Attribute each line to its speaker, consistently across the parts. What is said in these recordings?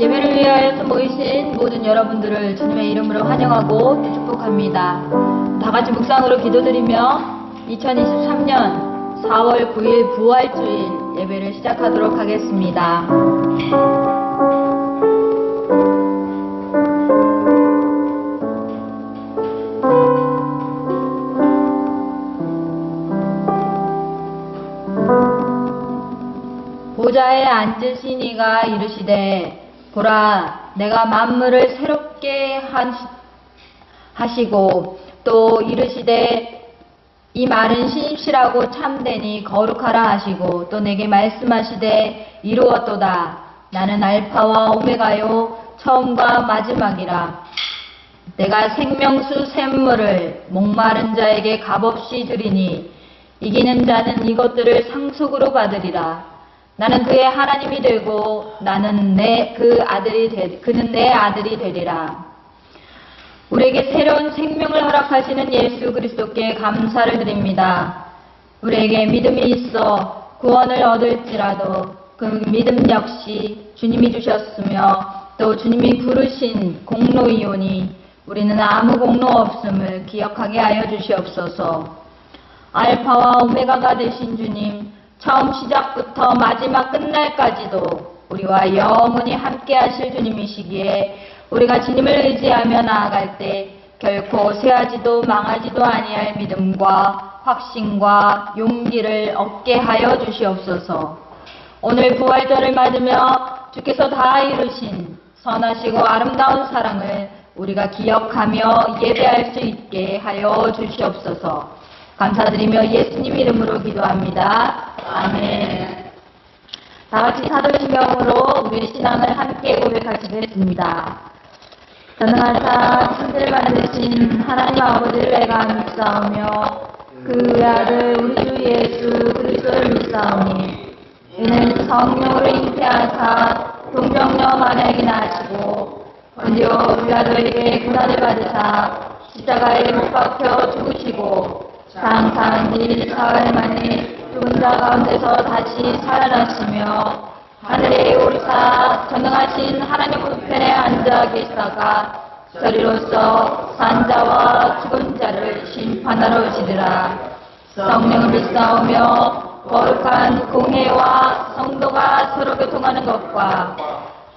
Speaker 1: 예배를 위하여서 모이신 모든 여러분들을 주님의 이름으로 환영하고 축복합니다. 다같이 묵상으로 기도드리며 2023년 4월 9일 부활주일 예배를 시작하도록 하겠습니다. 보좌에 앉으신 이가 이르시되 보라 내가 만물을 새롭게 하시고 또 이르시되 이 말은 신실하고 참되니 거룩하라 하시고 또 내게 말씀하시되 이루었도다. 나는 알파와 오메가요 처음과 마지막이라. 내가 생명수 샘물을 목마른 자에게 값없이 주리니 이기는 자는 이것들을 상속으로 받으리라. 나는 그의 하나님이 되고 그는 내 아들이 되리라. 우리에게 새로운 생명을 허락하시는 예수 그리스도께 감사를 드립니다. 우리에게 믿음이 있어 구원을 얻을지라도 그 믿음 역시 주님이 주셨으며 또 주님이 부르신 공로이오니 우리는 아무 공로 없음을 기억하게 하여 주시옵소서. 알파와 오메가가 되신 주님, 처음 시작부터 마지막 끝날까지도 우리와 영원히 함께 하실 주님이시기에 우리가 주님을 의지하며 나아갈 때 결코 쇠하지도 망하지도 아니할 믿음과 확신과 용기를 얻게 하여 주시옵소서. 오늘 부활절을 맞으며 주께서 다 이루신 선하시고 아름다운 사랑을 우리가 기억하며 예배할 수 있게 하여 주시옵소서. 감사드리며 예수님 이름으로 기도합니다. 아멘. 다같이 사도신경으로 우리의 신앙을 함께 고백하시겠습니다. 전능하사 천지를 만드신 하나님 아버지를 내가 믿사오며 그 아들 우리 주 예수 그리스도를 믿사오니 이는 성령으로 잉태하사 동정녀 마리아에게 나시고 본디오 빌라도에게 고난을 받으사 십자가에 못 박혀 죽으시고 장사한 지 사흘 만에 죽은 자 가운데서 다시 살아나시며 하늘에 오르사 전능하신 하나님 우편에 앉아 계시다가 저리로서 산자와 죽은 자를 심판하러 오시리라. 성령을 믿사오며 거룩한 공회와 성도가 서로 교통하는 것과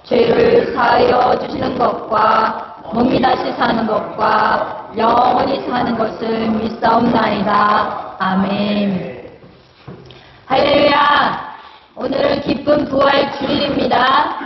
Speaker 1: 죄를 사하여 주시는 것과 몸이 다시 사는 것과 영원히 사는 것을 믿사옵나이다. 아멘. 할렐루야. 오늘은 기쁜 부활 주일입니다.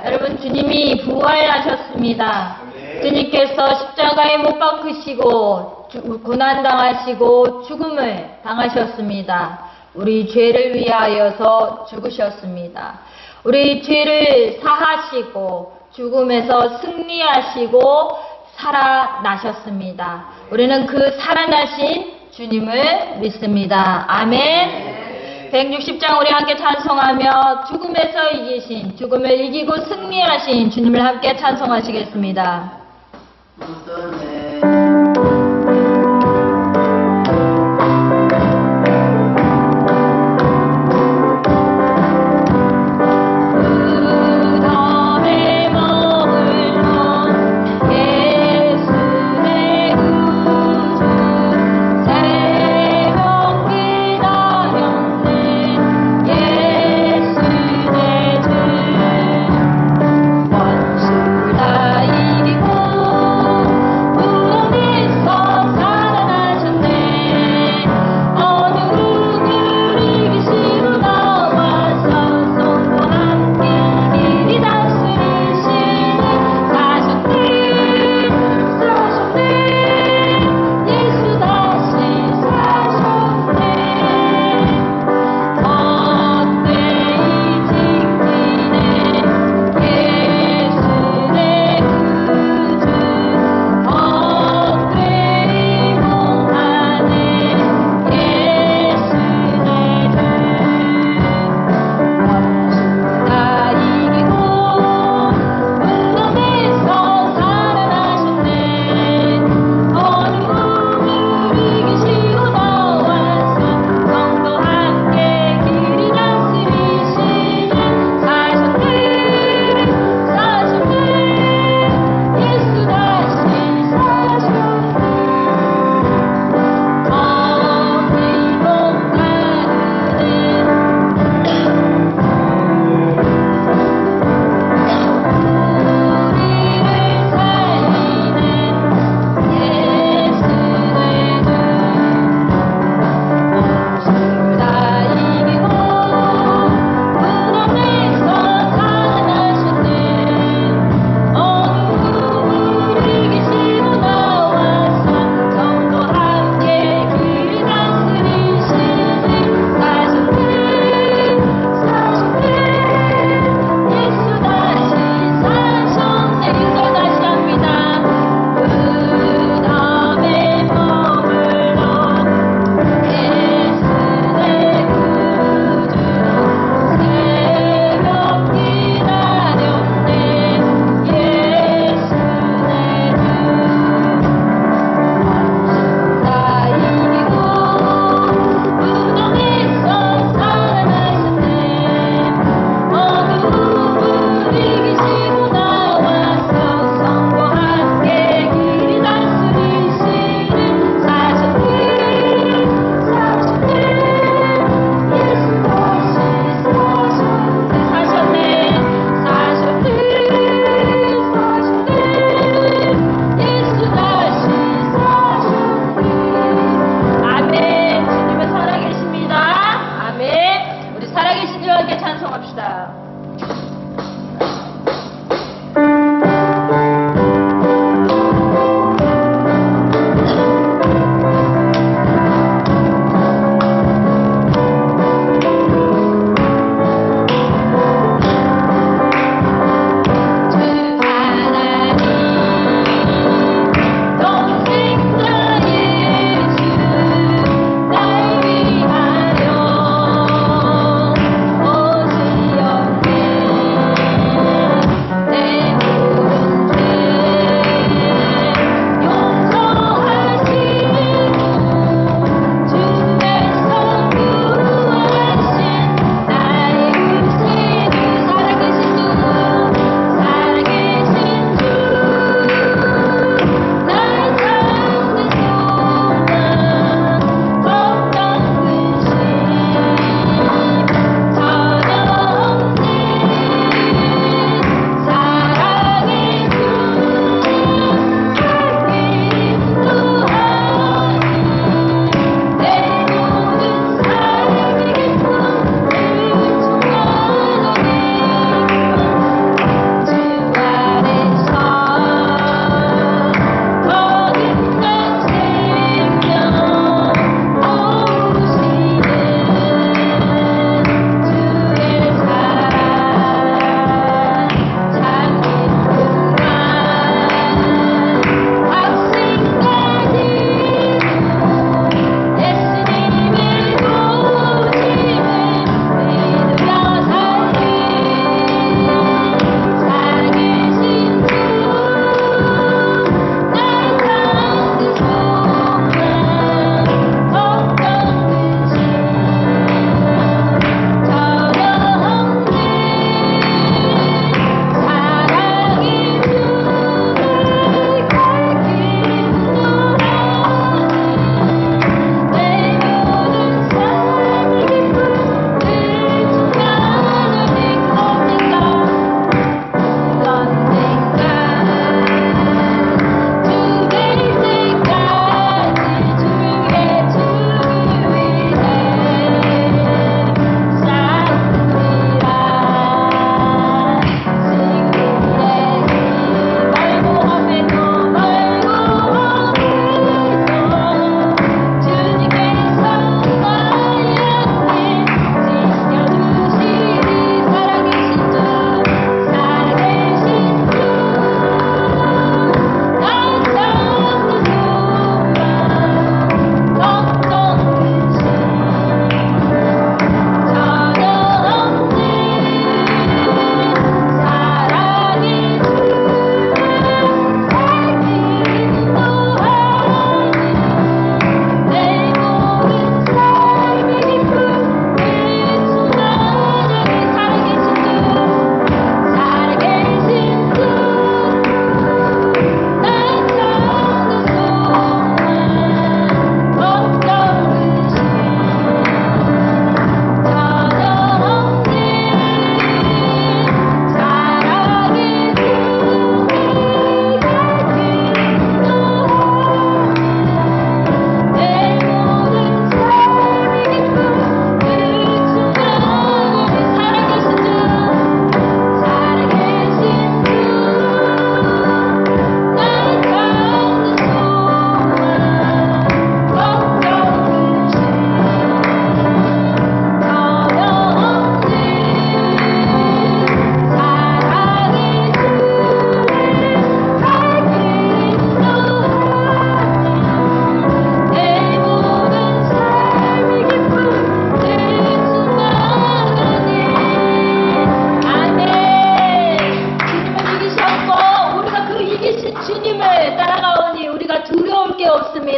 Speaker 1: 여러분, 주님이 부활하셨습니다. 주님께서 십자가에 못 박히시고 고난당하시고 죽음을 당하셨습니다. 우리 죄를 위하여서 죽으셨습니다. 우리 죄를 사하시고 죽음에서 승리하시고 살아나셨습니다. 우리는 그 살아나신 주님을 믿습니다. 아멘. 160장 우리 함께 찬송하며 죽음에서 이기신, 죽음을 이기고 승리하신 주님을 함께 찬송하시겠습니다.
Speaker 2: 원수 다 이기고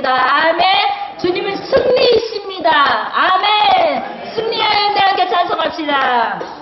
Speaker 1: 것입니다. 아멘. 주님은 승리이십니다. 아멘. 승리하여 내 함께 찬송합시다.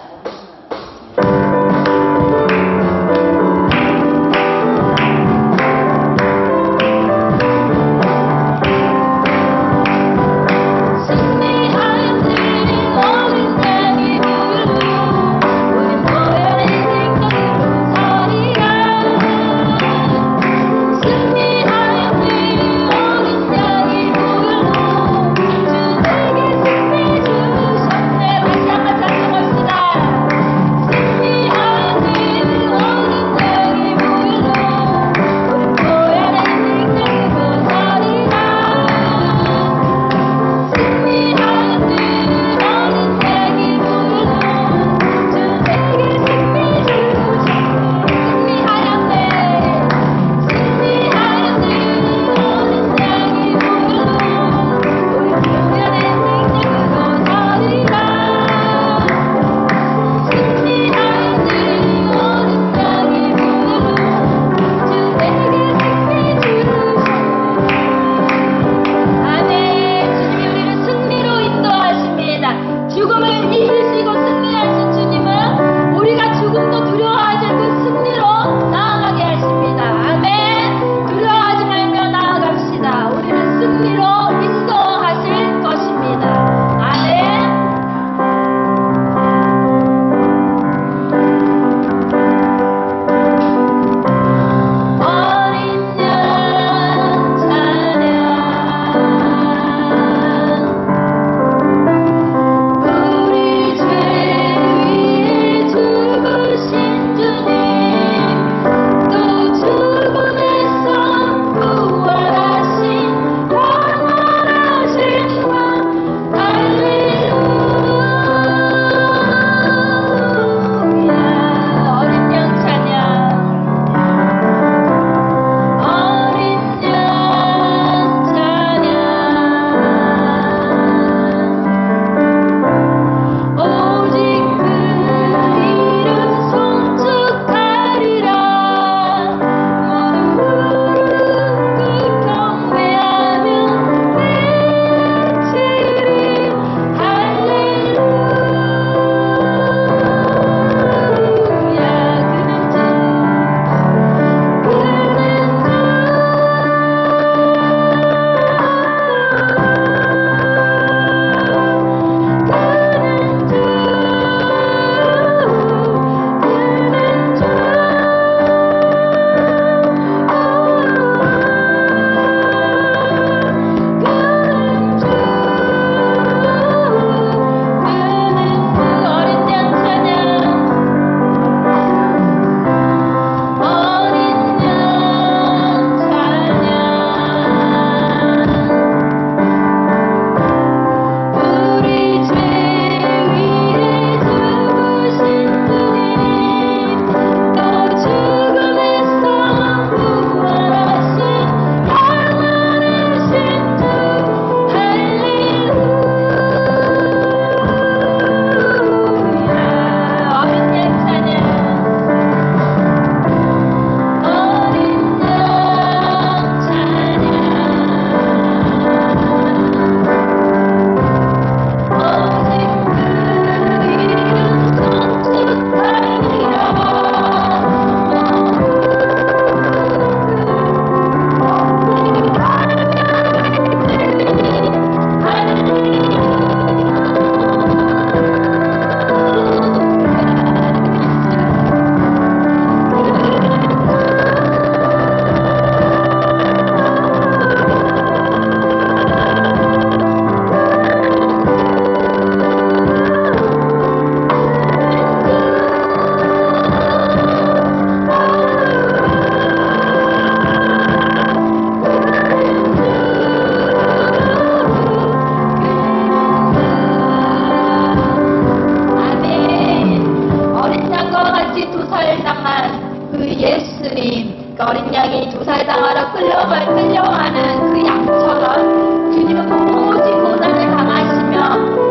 Speaker 2: 끌려가는 그 양처럼 주님은 오직 고난을 당하시며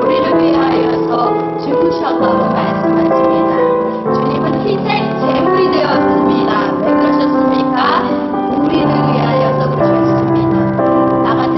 Speaker 2: 우리를 위하여서 죽으셨다고 말씀하십니다. 주님은 희생 제물이 되었습니다. 왜 그러셨습니까? 우리를 위하여서 그러셨습니다. 나 같은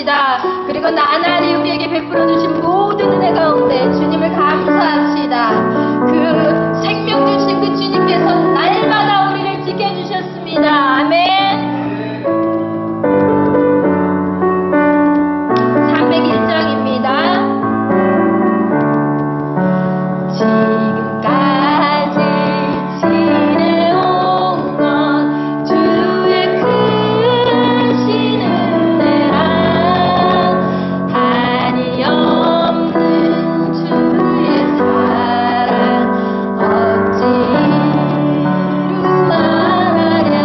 Speaker 2: 감사합니다. 그리고 나날이 우리에게 베풀어 주신 모든 은혜 가운데 주님을 감사합시다. 그 생명 주신 그 주님께서 날마다 우리를 지켜주셨습니다. 아멘. 301장입니다. 지금까지 지내온 건 주의 크신 은혜라 한이 없는 주의 사랑 어찌 이루 말하랴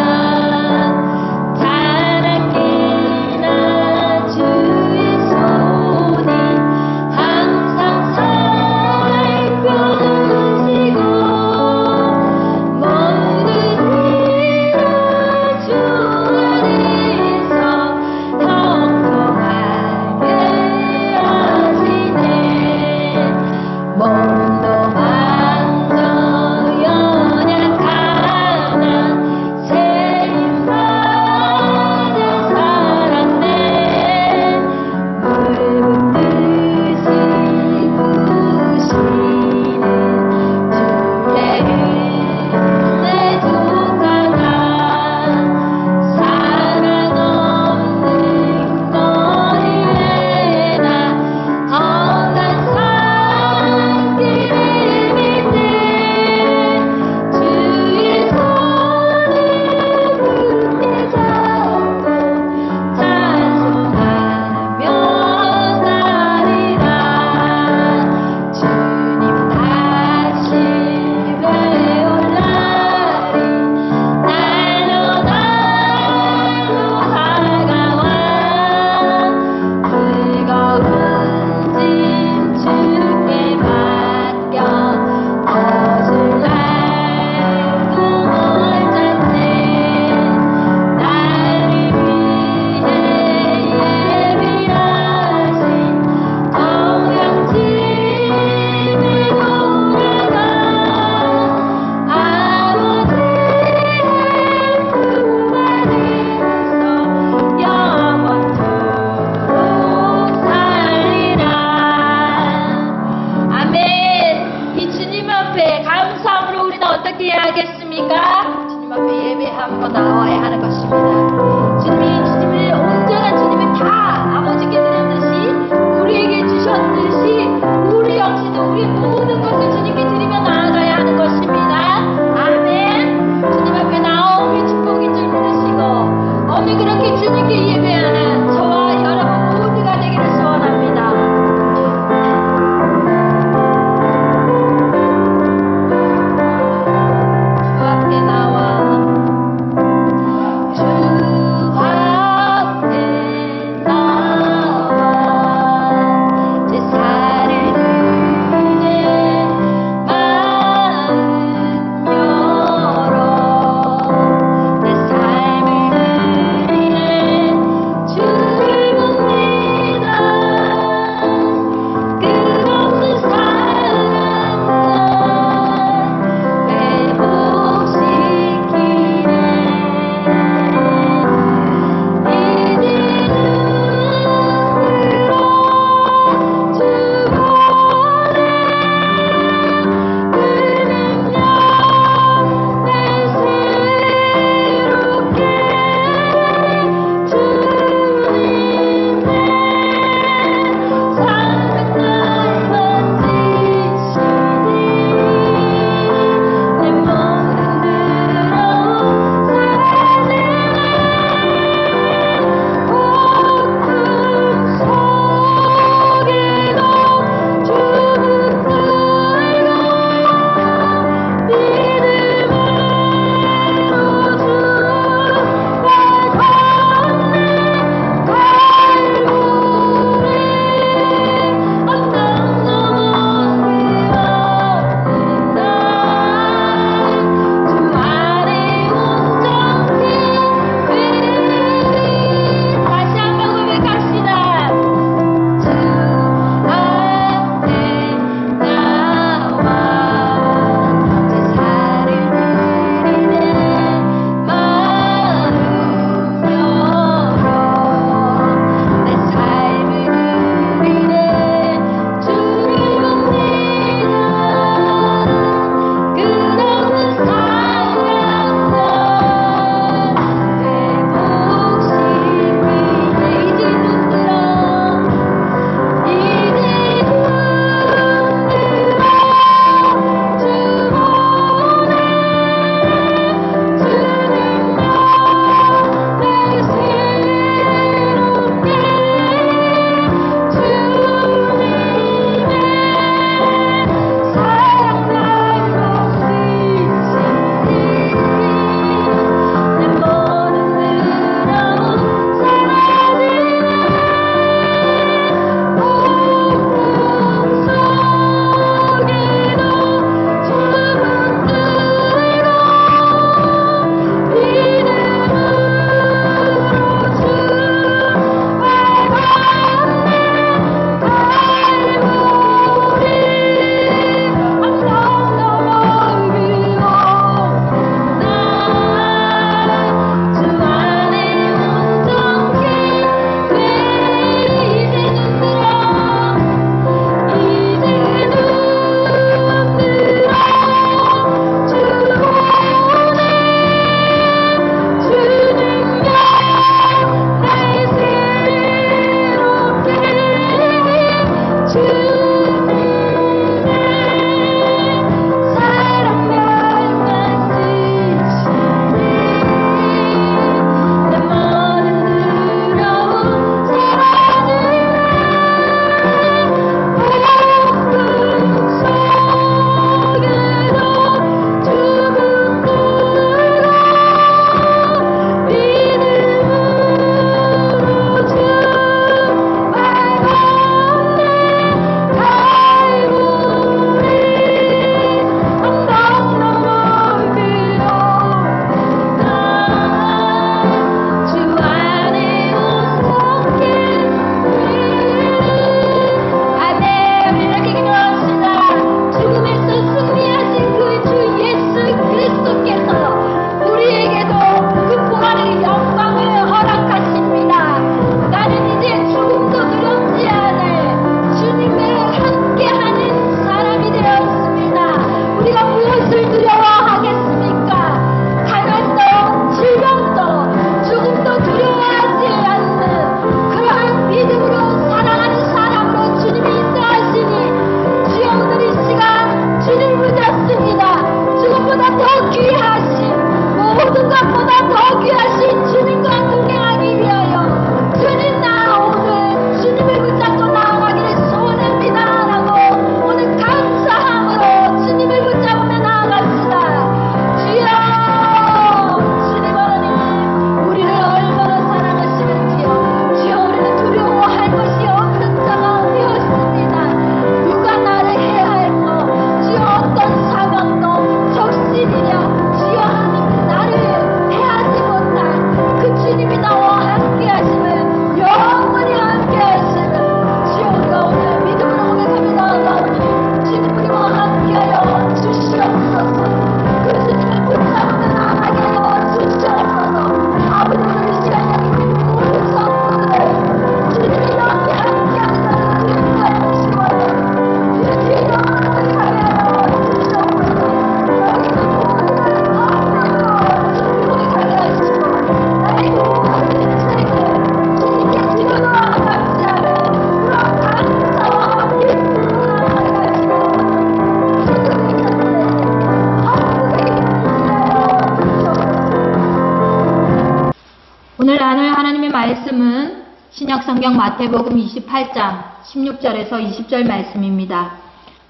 Speaker 1: 신약성경 마태복음 28장 16절에서 20절 말씀입니다.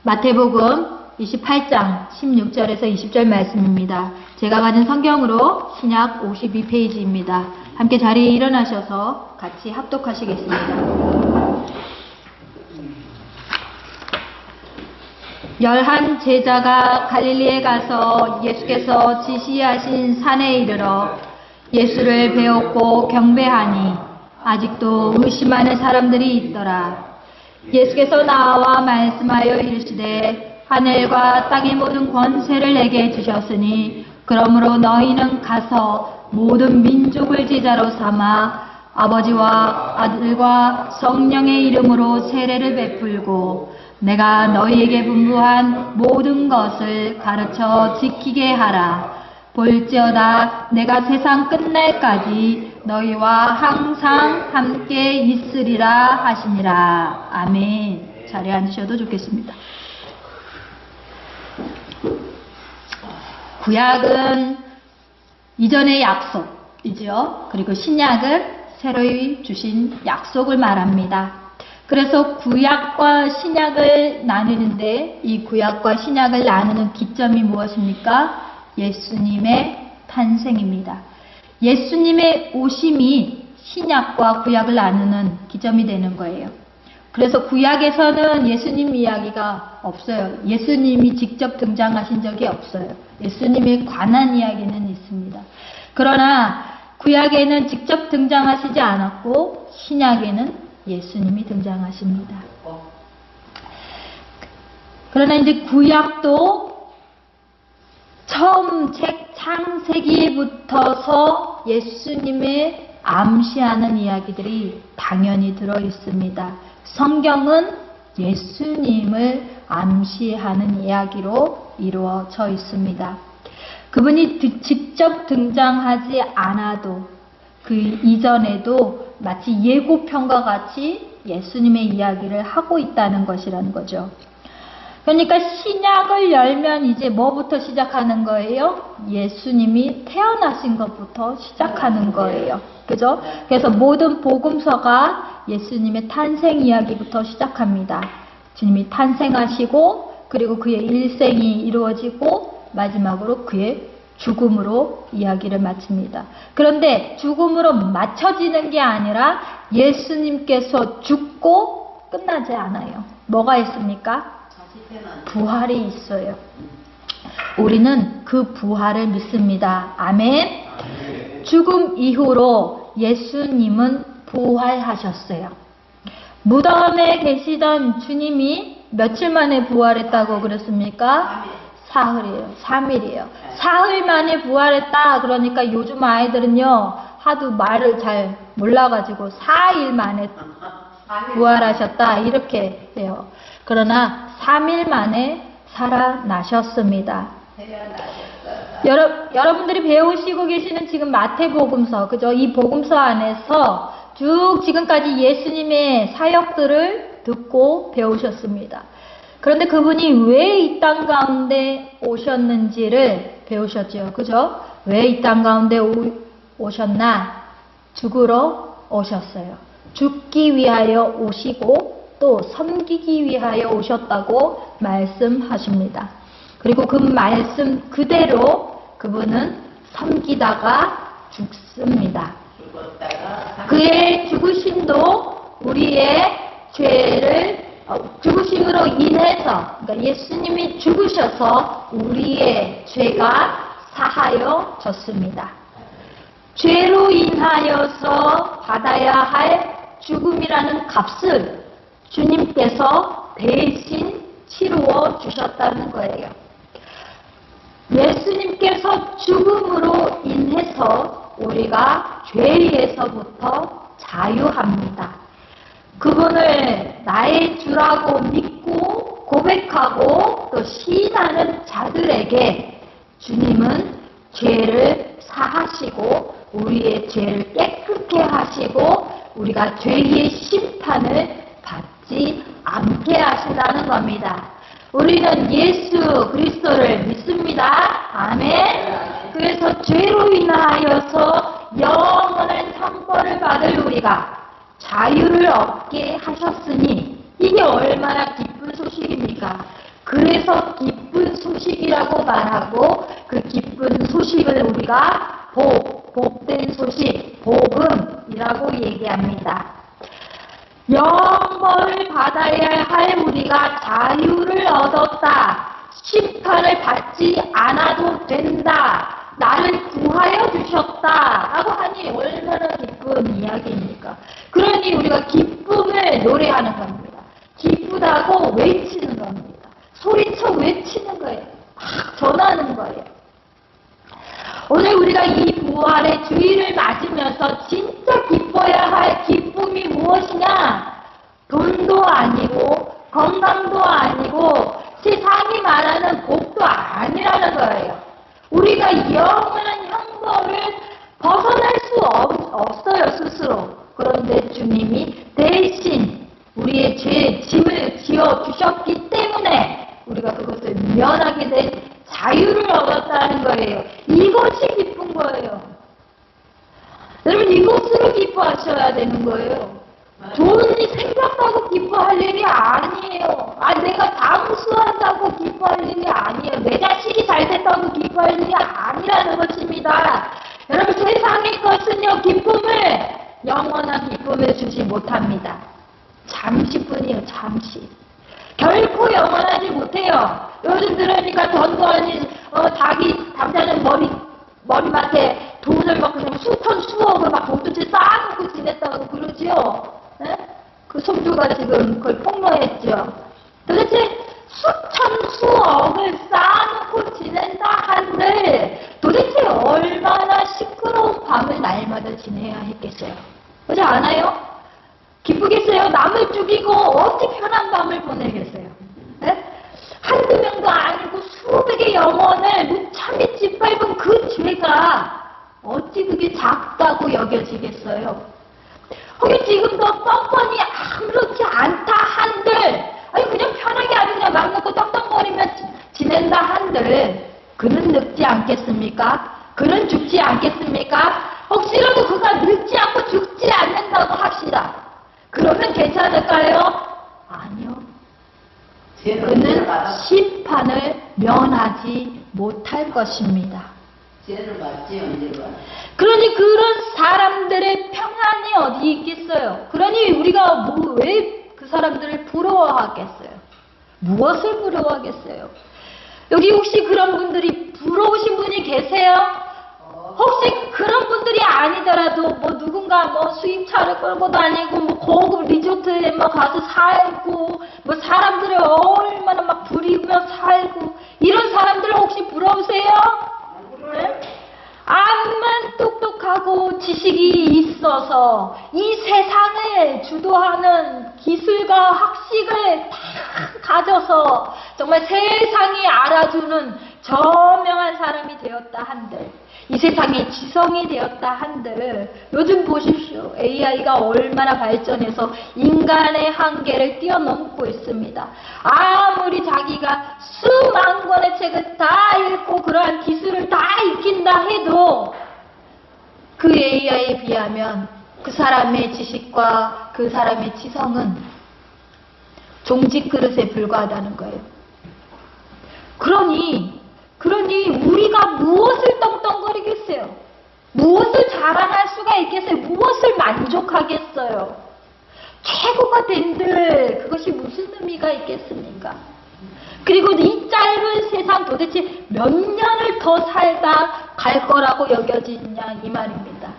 Speaker 1: 마태복음 28장 16절에서 20절 말씀입니다. 제가 가진 성경으로 신약 52페이지입니다. 함께 자리에 일어나셔서 같이 합독하시겠습니다. 11 제자가 갈릴리에 가서 예수께서 지시하신 산에 이르러 예수를 배웠고 경배하니 아직도 의심하는 사람들이 있더라. 예수께서 나와 말씀하여 이르시되 하늘과 땅의 모든 권세를 내게 주셨으니 그러므로 너희는 가서 모든 민족을 제자로 삼아 아버지와 아들과 성령의 이름으로 세례를 베풀고 내가 너희에게 분부한 모든 것을 가르쳐 지키게 하라. 볼지어다 내가 세상 끝날까지 너희와 항상 함께 있으리라 하시니라. 아멘. 자리에 앉으셔도 좋겠습니다. 구약은 이전의 약속이죠. 그리고 신약은 새로이 주신 약속을 말합니다. 그래서 구약과 신약을 나누는데 이 구약과 신약을 나누는 기점이 무엇입니까? 예수님의 탄생입니다. 예수님의 오심이 신약과 구약을 나누는 기점이 되는 거예요. 그래서 구약에서는 예수님 이야기가 없어요. 예수님이 직접 등장하신 적이 없어요. 예수님에 관한 이야기는 있습니다. 그러나 구약에는 직접 등장하시지 않았고 신약에는 예수님이 등장하십니다. 그러나 이제 구약도 처음 책 창세기부터서 예수님의 암시하는 이야기들이 당연히 들어 있습니다. 성경은 예수님을 암시하는 이야기로 이루어져 있습니다. 그분이 직접 등장하지 않아도 그 이전에도 마치 예고편과 같이 예수님의 이야기를 하고 있다는 것이라는 거죠. 그러니까 신약을 열면 이제 뭐부터 시작하는 거예요? 예수님이 태어나신 것부터 시작하는 거예요. 그죠? 그래서 모든 복음서가 예수님의 탄생 이야기부터 시작합니다. 주님이 탄생하시고 그리고 그의 일생이 이루어지고 마지막으로 그의 죽음으로 이야기를 마칩니다. 그런데 죽음으로 맞춰지는 게 아니라 예수님께서 죽고 끝나지 않아요. 뭐가 있습니까? 부활이 있어요. 우리는 그 부활을 믿습니다. 아멘. 죽음 이후로 예수님은 부활하셨어요. 무덤에 계시던 주님이 며칠 만에 부활했다고 그랬습니까? 사흘이에요. 3일이에요. 사흘 만에 부활했다. 그러니까 요즘 아이들은요, 하도 말을 잘 몰라가지고 4일 만에 부활하셨다. 이렇게 해요. 그러나 3일 만에 살아나셨습니다. 여러분들이 배우시고 계시는 지금 마태복음서, 그죠? 이 복음서 안에서 쭉 지금까지 예수님의 사역들을 듣고 배우셨습니다. 그런데 그분이 왜 이 땅 가운데 오셨는지를 배우셨죠. 그죠? 왜 이 땅 가운데 오셨나? 죽으러 오셨어요. 죽기 위하여 오시고 또 섬기기 위하여 오셨다고 말씀하십니다. 그리고 그 말씀 그대로 그분은 섬기다가 죽습니다. 그의 죽으심도 우리의 죄를 죽으심으로 인해서, 그러니까 예수님이 죽으셔서 우리의 죄가 사하여졌습니다. 죄로 인하여서 받아야 할 죽음이라는 값을 주님께서 대신 치루어 주셨다는 거예요. 예수님께서 죽음으로 인해서 우리가 죄에서부터 자유합니다. 그분을 나의 주라고 믿고 고백하고 또 시인하는 자들에게 주님은 죄를 사하시고 우리의 죄를 깨끗게 하시고 우리가 죄의 심판을 받지 않게 하신다는 겁니다. 우리는 예수 그리스도를 믿습니다. 아멘. 그래서 죄로 인하여서 영원한 형벌을 받을 우리가
Speaker 2: 자유를 얻게 하셨으니 이게 얼마나 기쁜 소식입니까? 그래서 기쁜 소식이라고 말하고 그 기쁜 소식을 우리가 복된 소식, 복음이라고 얘기합니다. 영벌을 받아야 할 우리가 자유를 얻었다. 심판을 받지 않아도 된다. 나를 구하여 주셨다. 라고 하니 얼마나 기쁜 이야기입니까? 그러니 우리가 기쁨을 노래하는 겁니다. 기쁘다고 외치는 겁니다. 소리쳐 외치는 거예요. 막 전하는 거예요. 오늘 우리가 이 부활의 주일을 맞으면서 진짜 기뻐야 할 기쁨이 무엇이냐? 돈도 아니고 건강도 아니고 세상이 말하는 복도 아니라는 거예요. 우리가 영원한 형벌을 벗어날 수 없어요, 스스로. 그런데 주님이 대신 우리의 죄 짐을 지어주셨기 때문에 우리가 그것을 면하게 된 자유를 얻었다는 거예요. 이것이 기쁜 거예요. 여러분, 이것으로 기뻐하셔야 되는 거예요. 돈이 생겼다고 기뻐할 일이 아니에요. 내가 장수한다고 기뻐할 일이 아니에요. 내 자식이 잘 됐다고 기뻐할 일이 아니라는 것입니다. 여러분, 세상의 것은요, 기쁨을, 영원한 기쁨을 주지 못합니다. 잠시뿐이에요, 잠시. 결코 영원하지 못해요. 요즘 들으니까 돈도 아닌, 자기 남자는 머리맡에 돈을 막 그냥 수천 수억을 막 봉투째 쌓아놓고 지냈다고 그러지요. 네? 그 성도가 지금 거의 폭로했죠. 도대체 수천 수억을 쌓아놓고 지낸다 한들 도대체 얼마나 시끄러운 밤을 날마다 지내야 했겠어요. 그렇지 않아요? 기쁘겠어요? 남을 죽이고 어찌 편한 밤을 보내겠어요? 네? 한두 명도 아니고 수백의 영혼을 무참히 짓밟은 그 죄가 어찌 그게 작다고 여겨지겠어요? 혹시 지금도 뻔뻔히 아무렇지 않다 한들, 그냥 편하게 아주 그냥 맘 놓고 떡떡거리며 지낸다 한들, 그는 늙지 않겠습니까? 그는 죽지 않겠습니까? 혹시라도 그가 늙지 않고 죽지 않는다고 합시다. 그러면 괜찮을까요? 아니요. 그는 심판을 면하지 못할 것입니다.
Speaker 3: 죄를 받지 언제가.
Speaker 1: 그러니 그런 사람들의 평안이 어디 있겠어요? 그러니 우리가 왜 그 사람들을 부러워하겠어요? 무엇을 부러워하겠어요? 여기 혹시 그런 분들이 부러우신 분이 계세요? 혹시 그런 분들이 아니더라도 누군가 수입차를 끌고 다니고 고급 리조트에 가서 살고 사람들을 얼마나 막 부리며 살고 이런 사람들 혹시 부러우세요? 네? 암만 똑똑하고 지식이 있어서 이 세상을 주도하는 기술과 학식을 다 가져서 정말 세상이 알아주는 저명한 사람이 되었다 한들, 이 세상에 지성이 되었다 한들, 요즘 보십시오. AI가 얼마나 발전해서 인간의 한계를 뛰어넘고 있습니다. 아무리 자기가 수만 권의 책을 다 읽고 그러한 기술을 다 익힌다 해도 그 AI에 비하면 그 사람의 지식과 그 사람의 지성은 종직 그릇에 불과하다는 거예요. 그러니 우리가 무엇을 떵떵거리겠어요? 무엇을 자랑할 수가 있겠어요? 무엇을 만족하겠어요? 최고가 된들 그것이 무슨 의미가 있겠습니까? 그리고 이 짧은 세상 도대체 몇 년을 더 살다 갈 거라고 여겨지냐 이 말입니다.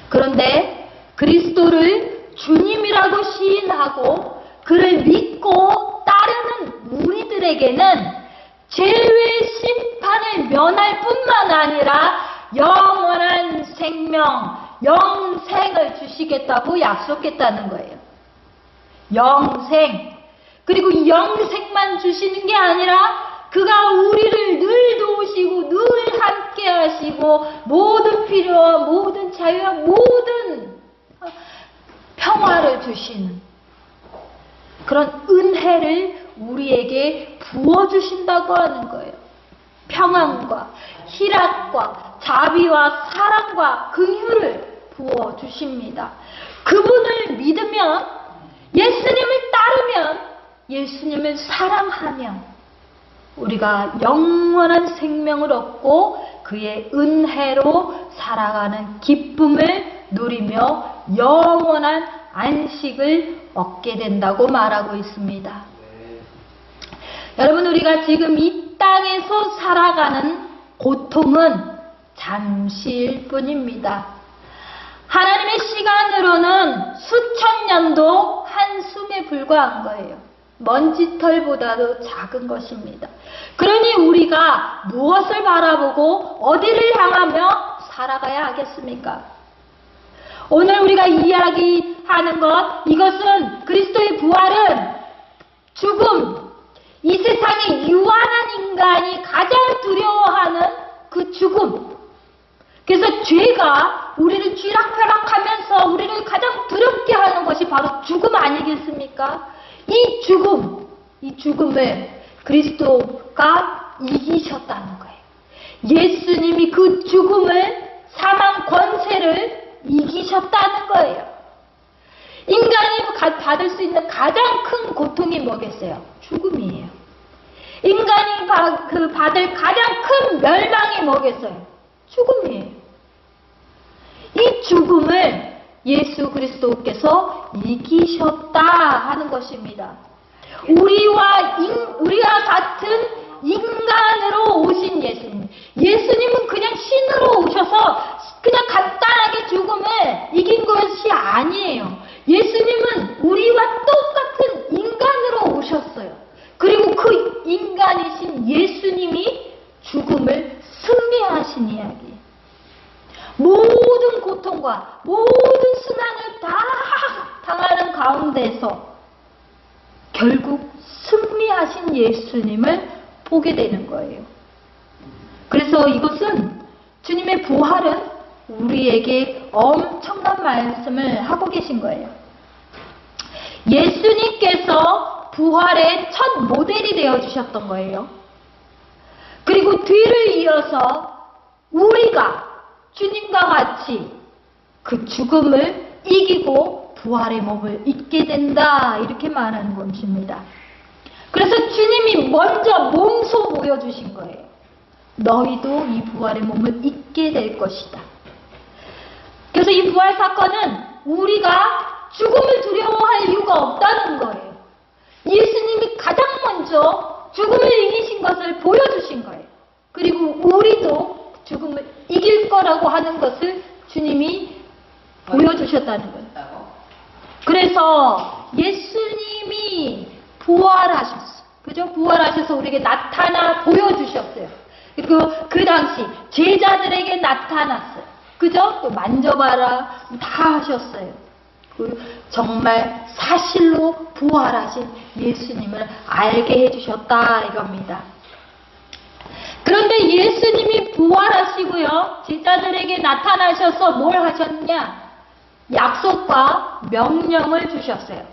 Speaker 1: 그런데 그리스도를 주님이라고 시인하고 그를 믿고 따르는 우리들에게는 죄의 심판을 면할 뿐만 아니라 영원한 생명, 영생을 주시겠다고 약속했다는 거예요. 영생. 그리고 영생만 주시는 게 아니라 그가 우리를 늘 도우시고 늘 함께 하시고 모든 필요와 모든 자유와 모든 평화를 주시는 그런 은혜를 우리에게 부어주신다고 하는 거예요. 평안과 희락과 자비와 사랑과 긍휼을
Speaker 2: 부어주십니다. 그분을 믿으면, 예수님을 따르면, 예수님을 사랑하면 우리가 영원한 생명을 얻고 그의 은혜로 살아가는 기쁨을 누리며 영원한 안식을 얻게 된다고 말하고 있습니다. 여러분, 우리가 지금 이 땅에서 살아가는 고통은 잠시일 뿐입니다. 하나님의 시간으로는 수천 년도 한숨에 불과한 거예요. 먼지털보다도 작은 것입니다. 그러니 우리가 무엇을 바라보고 어디를 향하며 살아가야 하겠습니까? 오늘 우리가 이야기하는 이것은 그리스도의 부활은 죽음, 이 세상에 유한한 인간이 가장 두려워하는 그 죽음. 그래서 죄가 우리를 쥐락펴락하면서 우리를 가장 두렵게 하는 것이 바로 죽음 아니겠습니까? 이 죽음을 그리스도가 이기셨다는 거예요. 예수님이 그 죽음을, 사망 권세를 이기셨다는 거예요. 인간이 받을 수 있는 가장 큰 고통이 뭐겠어요? 죽음이에요. 인간이 받을 가장 큰 멸망이 뭐겠어요? 죽음이에요. 이 죽음을 예수 그리스도께서 이기셨다 하는 것입니다. 우리와 같은 인간으로 오신 예수님. 예수님은 그냥 신으로 오셔서 그냥 간단하게 죽음을 이긴 것이 아니에요. 예수님은 우리와 똑같은 인간으로 오셨어요. 그리고 그 인간이신 예수님이 죽음을 승리하신 이야기. 모든 고통과 모든 순환을 다 당하는 가운데서 결국 승리하신 예수님을 보게 되는 거예요. 그래서 이것은 주님의 부활은 우리에게 엄청난 말씀을 하고 계신 거예요. 예수님께서 부활의 첫 모델이 되어주셨던 거예요. 그리고 뒤를 이어서 우리가 주님과 같이 그 죽음을 이기고 부활의 몸을 잊게 된다, 이렇게 말하는 것입니다. 그래서 주님이 먼저 몸소 보여주신 거예요. 너희도 이 부활의 몸을 잊게 될 것이다. 그래서 이 부활 사건은 우리가 죽음을 두려워할 이유가 없다는 거예요. 예수님이 가장 먼저 죽음을 이기신 것을 보여주신 거예요. 그리고 우리도 죽음을 이길 거라고 하는 것을 주님이 보여주셨다는 거예요. 그래서 예수님이 부활하셨어요. 그죠? 부활하셔서 우리에게 나타나 보여주셨어요. 그리고 그 당시 제자들에게 나타났어요. 그죠? 또 만져봐라 다 하셨어요. 정말 사실로 부활하신 예수님을 알게 해주셨다 이겁니다. 그런데 예수님이 부활하시고요, 제자들에게 나타나셔서 뭘 하셨냐? 약속과 명령을 주셨어요.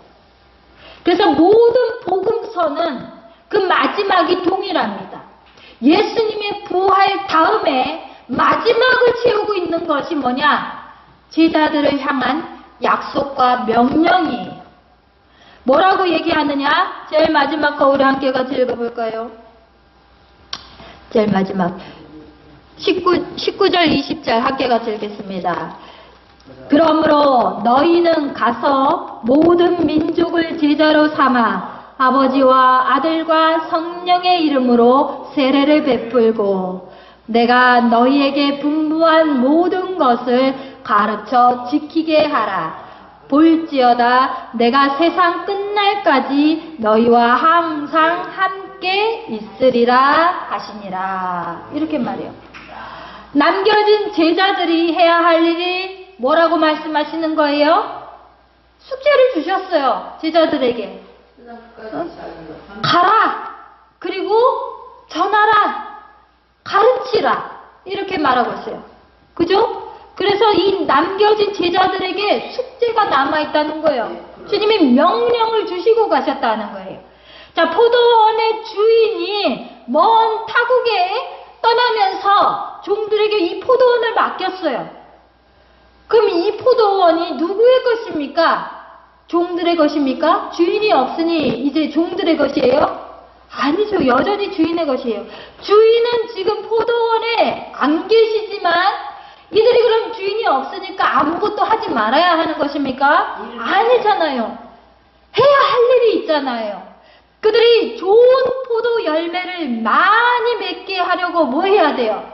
Speaker 2: 그래서 모든 복음서는 그 마지막이 동일합니다. 예수님의 부활 다음에 마지막을 채우고 있는 것이 뭐냐? 제자들을 향한 약속과 명령이에요. 뭐라고 얘기하느냐? 제일 마지막 거 우리 함께 같이 읽어볼까요? 제일 마지막 19절 20절 함께 같이 읽겠습니다. 그러므로 너희는 가서 모든 민족을 제자로 삼아 아버지와 아들과 성령의 이름으로 세례를 베풀고 내가 너희에게 분부한 모든 것을 가르쳐 지키게 하라. 볼지어다 내가 세상 끝날까지 너희와 항상 함께 있으리라 하시니라. 이렇게 말해요. 남겨진 제자들이 해야 할 일이 뭐라고 말씀하시는 거예요? 숙제를 주셨어요. 제자들에게. 가라. 그리고 전하라. 가르치라. 이렇게 말하고 있어요. 그죠? 그래서 이 남겨진 제자들에게 숙제가 남아있다는 거예요. 주님이 명령을 주시고 가셨다는 거예요. 자, 포도원의 주인이 먼 타국에 떠나면서 종들에게 이 포도원을 맡겼어요. 그럼 이 포도원이 누구의 것입니까? 종들의 것입니까? 주인이 없으니 이제 종들의 것이에요? 아니죠. 여전히 주인의 것이에요. 주인은 지금 포도원에 안 계시지만 이들이 그럼 주인이 없으니까 아무것도 하지 말아야 하는 것입니까? 아니잖아요. 해야 할 일이 있잖아요. 그들이 좋은 포도 열매를 많이 맺게 하려고 뭐 해야 돼요?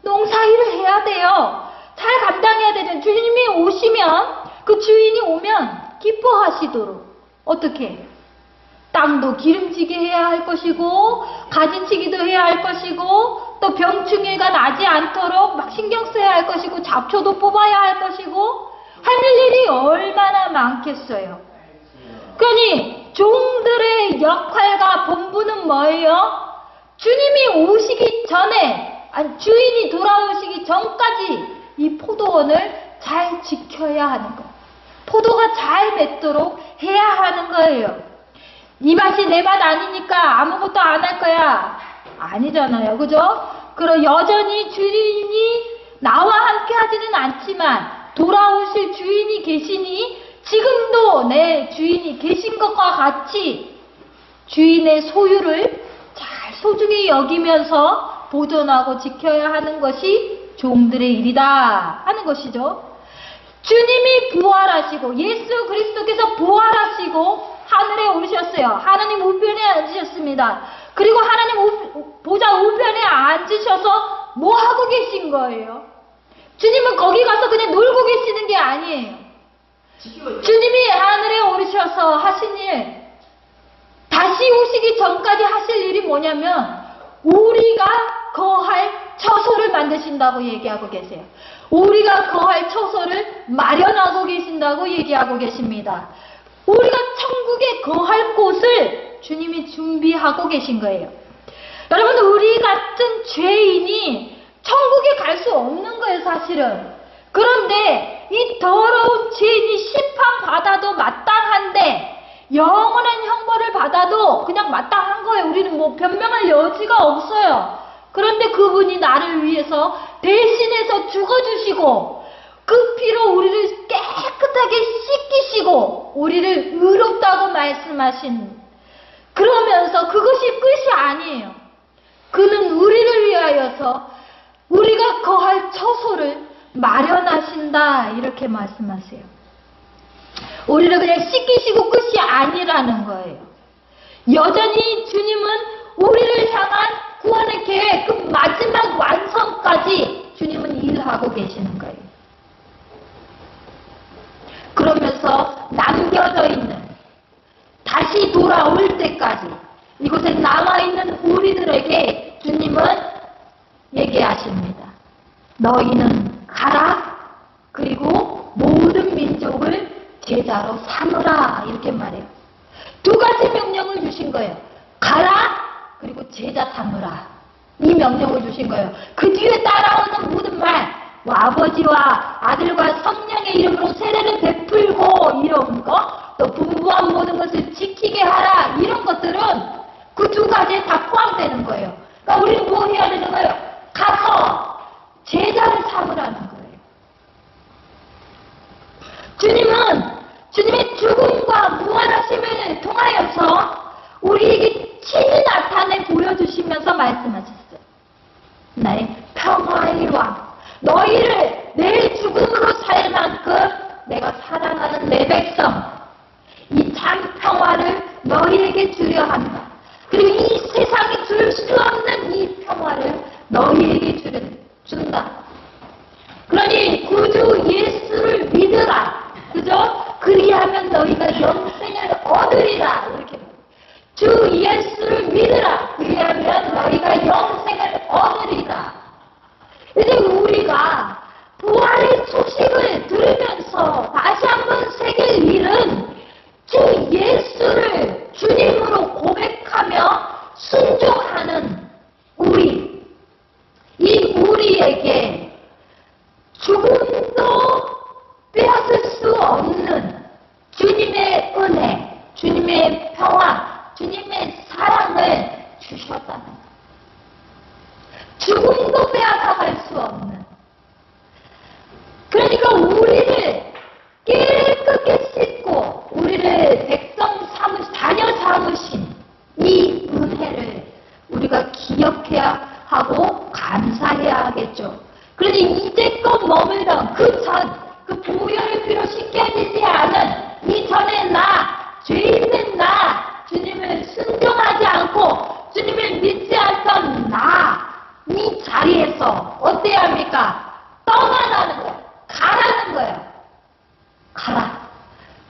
Speaker 2: 농사일을 해야 돼요. 잘 감당해야 되죠. 주인이 오시면, 그 주인이 오면 기뻐하시도록 어떻게? 땅도 기름지게 해야 할 것이고, 가지치기도 해야 할 것이고, 또 병충해가 나지 않도록 막 신경 써야 할 것이고, 잡초도 뽑아야 할 것이고, 하는 일이 얼마나 많겠어요. 그러니 종들의 역할과 본분은 뭐예요? 주님이 오시기 전에, 아니 주인이 돌아오시기 전까지 이 포도원을 잘 지켜야 하는 거예요. 포도가 잘 맺도록 해야 하는 거예요. 이 맛이 내 맛 아니니까 아무것도 안 할 거야. 아니잖아요. 그죠? 그럼 여전히 주인이 나와 함께 하지는 않지만 돌아오실 주인이 계시니 지금도 내 주인이 계신 것과 같이 주인의 소유를 잘 소중히 여기면서 보존하고 지켜야 하는 것이 종들의 일이다 하는 것이죠. 주님이 부활하시고 예수 그리스도께서 부활하시고 하늘에 오르셨어요. 하나님 우편에 앉으셨습니다. 그리고 하나님 보좌 우편에 앉으셔서 뭐 하고 계신 거예요? 주님은 거기 가서 그냥 놀고 계시는 게 아니에요. 주님이 하늘에 오르셔서 하신 일, 다시 오시기 전까지 하실 일이 뭐냐면 우리가 거할 처소를 만드신다고 얘기하고 계세요. 우리가 거할 처소를 마련하고 계신다고 얘기하고 계십니다. 우리가 천국에 거할 곳을 주님이 준비하고 계신 거예요. 여러분, 우리 같은 죄인이 천국에 갈 수 없는 거예요, 사실은. 그런데 이 더러운 죄인이 심판받아도 마땅한데 영원한 형벌을 받아도 그냥 마땅한 거예요. 우리는 뭐 변명할 여지가 없어요. 그런데 그분이 나를 위해서 대신해서 죽어주시고 그 피로 우리를 깨끗하게 씻기시고 우리를 의롭다고 말씀하신, 그러면서 그것이 끝이 아니에요. 그는 우리를 위하여서 우리가 거할 처소를 마련하신다 이렇게 말씀하세요. 우리를 그냥 씻기시고 끝이 아니라는 거예요. 여전히 주님은 우리를 향한 구원의 계획, 그 마지막 완성까지 주님은 일하고 계시는 거예요. 그러면서 남겨져 있는, 다시 돌아올 때까지 이곳에 남아있는 우리들에게 주님은 얘기하십니다. 너희는 가라. 그리고 모든 민족을 제자로 삼으라. 이렇게 말해요. 두 가지 명령을 주신 거예요. 가라. 그리고 제자 삼으라. 이 명령을 주신 거예요. 그 뒤에 따라오는 모든 말, 뭐 아버지와 아들과 성령의 이름으로 세례를 베풀고 이런 거, 또 분부한 모든 것을 지키게 하라. 이런 것들은 그 두 가지에 다 포함되는 거예요. 그러니까 우리는 뭐 해야 되는 거예요? 가서 제자를 삼으라는 거예요. 주님은 주님의 죽음과 부활하심을 통하여서 우리에게 친히 나타내 보여주시면서 말씀하셨어요. 나의 평화의 왕, 너희를 내 죽음으로 살 만큼 내가 사랑하는 내 백성, 이 참 평화를 너희에게 주려 한다. 그리고 이 세상이 줄 수 없는 이 평화를 너희에게 준다. 그러니 구주 예수를 믿으라. 그죠? 그리하면 너희가 영생을 얻으리라. 이렇게. 주 예수를 믿으라. 그리하면 너희가 영생을 얻으리라. 이제 우리가 부활의 소식을 들으면서 다시 한번 새길 일은 주 예수를 주님으로 고백하며 순종하는 우리, 이 우리에게 죽음도 빼앗을 수 없는 주님의 은혜, 주님의 평화, 주님의 사랑을 주셨다는 것. 죽음도 빼앗아갈 수 없는. 그러니까 우리
Speaker 1: 하겠죠. 그런데 이제껏 머물던 그 보혈의 피로 씻겨지지 않은 이전의 죄 있는 주님을 순종하지 않고 주님을 믿지 않던 이 자리에서 어때야 합니까? 떠나라는 거예요. 가라는 거예요. 가라.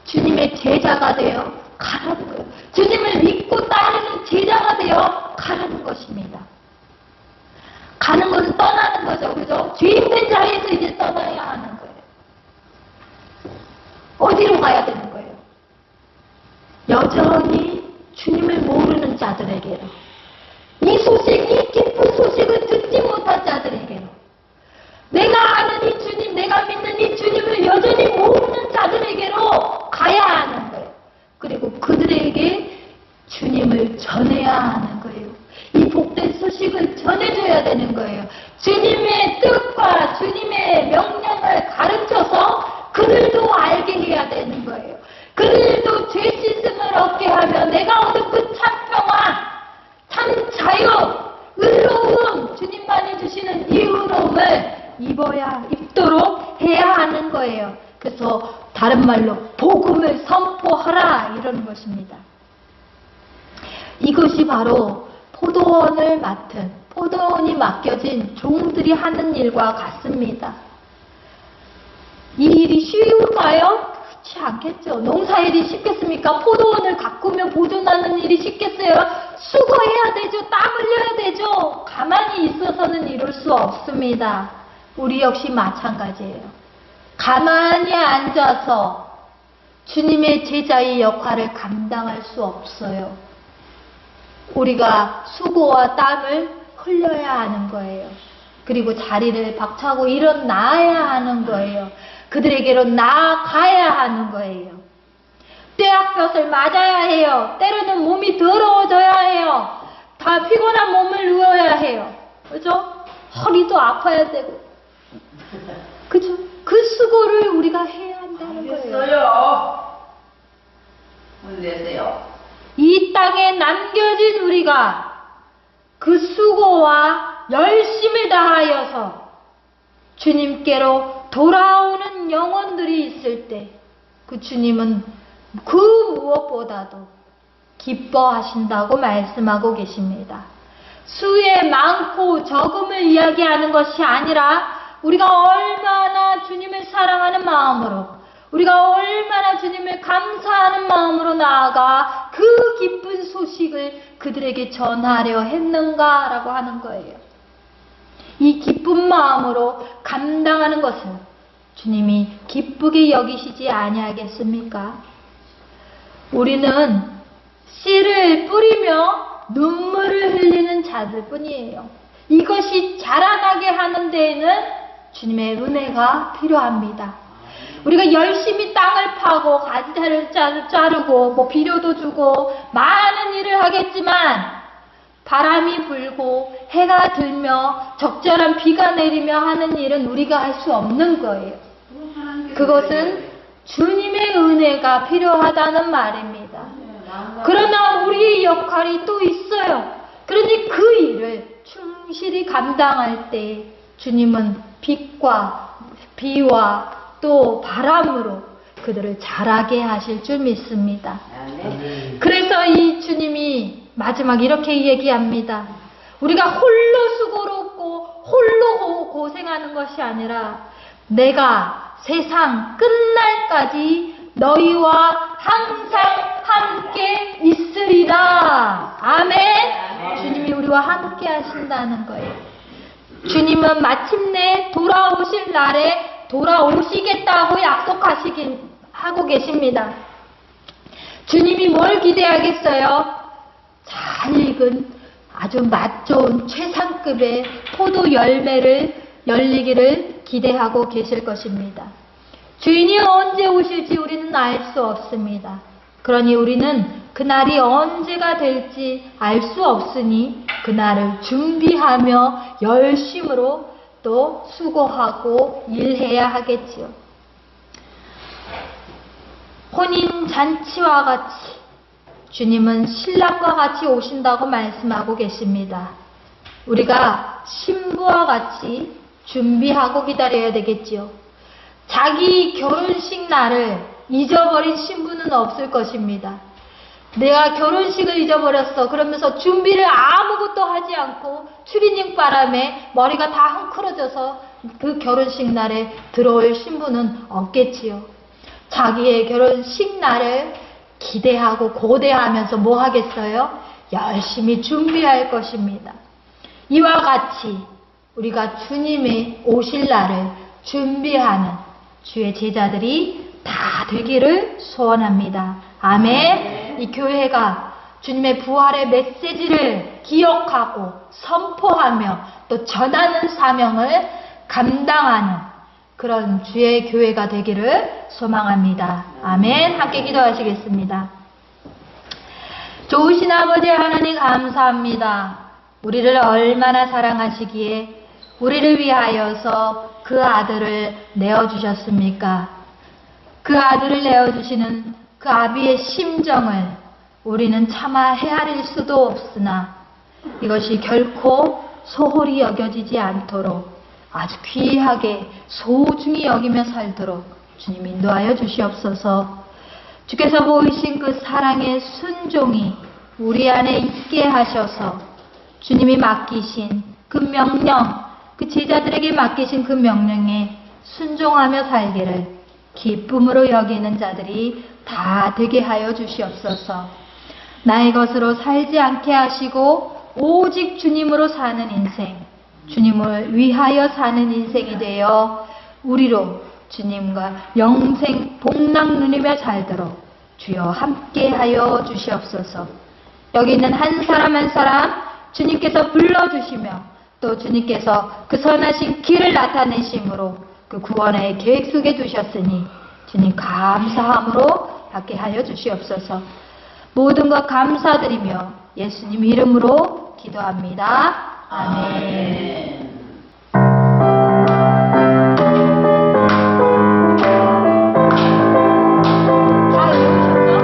Speaker 1: 주님의 제자가 되어 가라는 거예요. 주님을 믿고 따르는 제자가 되어 가라는 것입니다. 가는 것은 떠나는 거죠. 그죠? 죄 있는 자리에서 이제 떠나야 하는 거예요. 어디로 가야 되는 거예요? 여전히 주님을 모르는 자들에게로, 이 깊은 소식을 듣지 못한 자들에게로, 내가 아는 이 주님, 내가 믿는 이 주님을 여전히 모르는 자들에게로 가야 하는 거예요. 그리고 그들에게 주님을 전해야 하는 거예요. 이 복된 소식을 전해줘야 되는 거예요. 주님의 뜻과 주님의 명령을 가르쳐서 그들도 알게 해야 되는 거예요. 그들도 죄 씻음을 얻게 하며 내가 얻은 그 참 평화, 참 자유, 의로움, 주님만이 주시는 이 의로움을 입도록 해야 하는 거예요. 그래서 다른 말로 복음을 선포하라 이러는 것입니다. 이것이 바로 포도원이 맡겨진 종들이 하는 일과 같습니다. 이 일이 쉬울까요? 그렇지 않겠죠. 농사일이 쉽겠습니까? 포도원을 가꾸며 보존하는 일이 쉽겠어요? 수고해야 되죠. 땀 흘려야 되죠. 가만히 있어서는 이룰 수 없습니다. 우리 역시 마찬가지예요. 가만히 앉아서 주님의 제자의 역할을 감당할 수 없어요. 우리가 수고와 땀을 흘려야 하는 거예요. 그리고 자리를 박차고 일어나야 하는 거예요. 그들에게로 나아가야 하는 거예요. 떼약볕을 맞아야 해요. 때로는 몸이 더러워져야 해요. 다 피곤한 몸을 누워야 해요. 그죠? 허리도 아파야 되고. 그죠? 그 수고를 우리가 해야 한다는 거예요.
Speaker 3: 됐어요. 됐어요.
Speaker 1: 이 땅에 남겨진 우리가 그 수고와 열심을 다하여서 주님께로 돌아오는 영혼들이 있을 때 그 주님은 그 무엇보다도 기뻐하신다고 말씀하고 계십니다. 수의 많고 적음을 이야기하는 것이 아니라 우리가 얼마나 주님을 사랑하는 마음으로, 우리가 얼마나 주님을 감사하는 마음으로 나아가 그 기쁜 소식을 그들에게 전하려 했는가라고 하는 거예요. 이 기쁜 마음으로 감당하는 것은 주님이 기쁘게 여기시지 아니하겠습니까? 우리는 씨를 뿌리며 눈물을 흘리는 자들 뿐이에요. 이것이 자라나게 하는 데에는 주님의 은혜가 필요합니다. 우리가 열심히 땅을 파고 가지를 자르고 비료도 주고 많은 일을 하겠지만 바람이 불고 해가 들며 적절한 비가 내리며 하는 일은 우리가 할 수 없는 거예요. 그것은 주님의 은혜가 필요하다는 말입니다. 그러나 우리의 역할이 또 있어요. 그러니 그 일을 충실히 감당할 때 주님은 빛과 비와 또 바람으로 그들을 자라게 하실 줄 믿습니다. 그래서 이 주님이 마지막 이렇게 얘기합니다. 우리가 홀로 수고롭고 홀로 고생하는 것이 아니라 내가 세상 끝날까지 너희와 항상 함께 있으리라. 아멘. 주님이 우리와 함께 하신다는 거예요. 주님은 마침내 돌아오실 날에 돌아오시겠다고 약속하고 계십니다. 주님이 뭘 기대하겠어요? 잘 익은 아주 맛 좋은 최상급의 포도 열매를 열리기를 기대하고 계실 것입니다. 주인이 언제 오실지 우리는 알 수 없습니다. 그러니 우리는 그날이 언제가 될지 알 수 없으니 그날을 준비하며 열심으로 또 수고하고 일해야 하겠지요. 혼인 잔치와 같이 주님은 신랑과 같이 오신다고 말씀하고 계십니다. 우리가 신부와 같이 준비하고 기다려야 되겠지요. 자기 결혼식 날을 잊어버린 신부는 없을 것입니다. 내가 결혼식을 잊어버렸어 그러면서 준비를 아무것도 하지 않고 추리닝 바람에 머리가 다 헝클어져서 그 결혼식 날에 들어올 신부는 없겠지요. 자기의 결혼식 날을 기대하고 고대하면서 뭐 하겠어요? 열심히 준비할 것입니다. 이와 같이 우리가 주님의 오실 날을 준비하는 주의 제자들이 다 되기를 소원합니다. 아멘. 이 교회가 주님의 부활의 메시지를 기억하고 선포하며 또 전하는 사명을 감당하는 그런 주의 교회가 되기를 소망합니다. 아멘. 함께 기도하시겠습니다. 좋으신 아버지 하나님 감사합니다. 우리를 얼마나 사랑하시기에 우리를 위하여서 그 아들을 내어주셨습니까? 그 아들을 내어주시는 그 아비의 심정을 우리는 차마 헤아릴 수도 없으나 이것이 결코 소홀히 여겨지지 않도록 아주 귀하게 소중히 여기며 살도록 주님 인도하여 주시옵소서. 주께서 보이신 그 사랑의 순종이 우리 안에 있게 하셔서 주님이 맡기신 그 명령, 그 제자들에게 맡기신 그 명령에 순종하며 살기를 기쁨으로 여기는 자들이 다 되게 하여 주시옵소서. 나의 것으로 살지 않게 하시고 오직 주님으로 사는 인생, 주님을 위하여 사는 인생이 되어 우리로 주님과 영생 복락 누리며 살도록 주여 함께 하여 주시옵소서. 여기 있는 한 사람 한 사람 주님께서 불러주시며 또 주님께서 그 선하신 길을 나타내심으로 그 구원의 계획 속에 두셨으니 주님 감사함으로 받게 하여 주시옵소서. 모든 것 감사드리며 예수님 이름으로 기도합니다. 아멘. 다 외우셨나?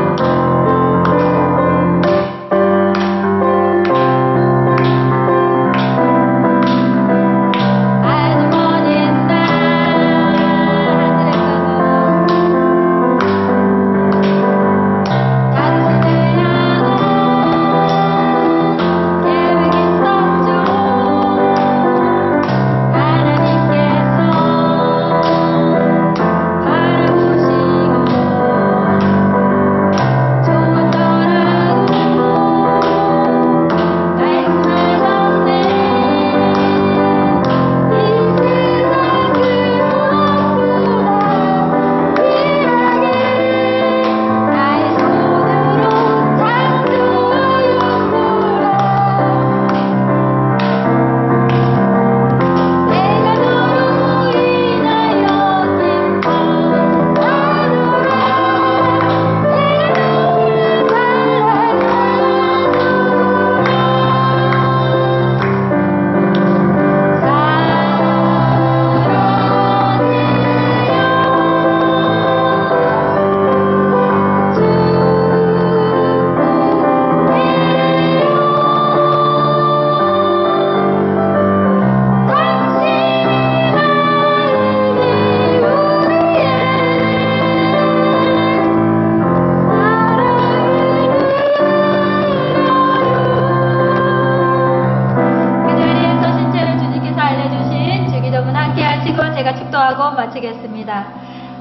Speaker 1: 마치겠습니다.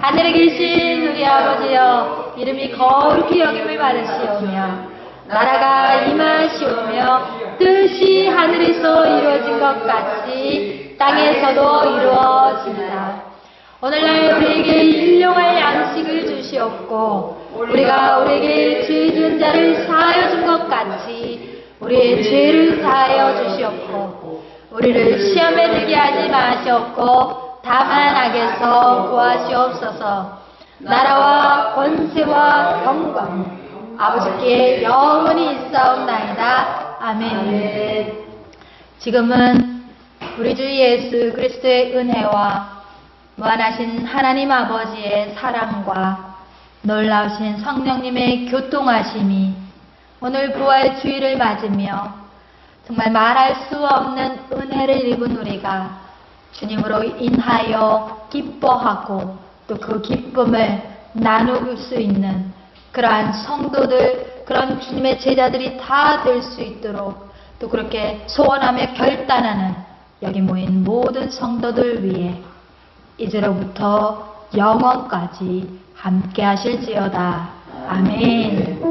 Speaker 1: 하늘에 계신 우리 아버지여, 이름이 거룩히 여김을 받으시오며 나라가 임하시오며 뜻이 하늘에서 이루어진 것 같이 땅에서도 이루어진다. 오늘날 우리에게 일용할 양식을 주시옵고 우리가 우리에게 죄 지은 자를 사하여 준 것 같이 우리의 죄를 사하여 주시옵고 우리를 시험에 들게 하지 마시옵고 다만 악에서 구하시옵소서. 나라와 권세와 영광 아버지께 영원히 있사옵나이다. 아멘. 지금은 우리 주 예수 그리스도의 은혜와 무한하신 하나님 아버지의 사랑과 놀라우신 성령님의 교통하심이 오늘 부활 주일을 맞으며 정말 말할 수 없는 은혜를 입은 우리가 주님으로 인하여 기뻐하고 또 그 기쁨을 나눌 수 있는 그러한 성도들, 그런 주님의 제자들이 다 될 수 있도록 또 그렇게 소원하며 결단하는 여기 모인 모든 성도들 위해 이제로부터 영원까지 함께 하실지어다. 아멘.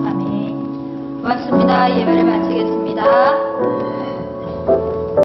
Speaker 1: 아멘. 고맙습니다. 예배를 마치겠습니다.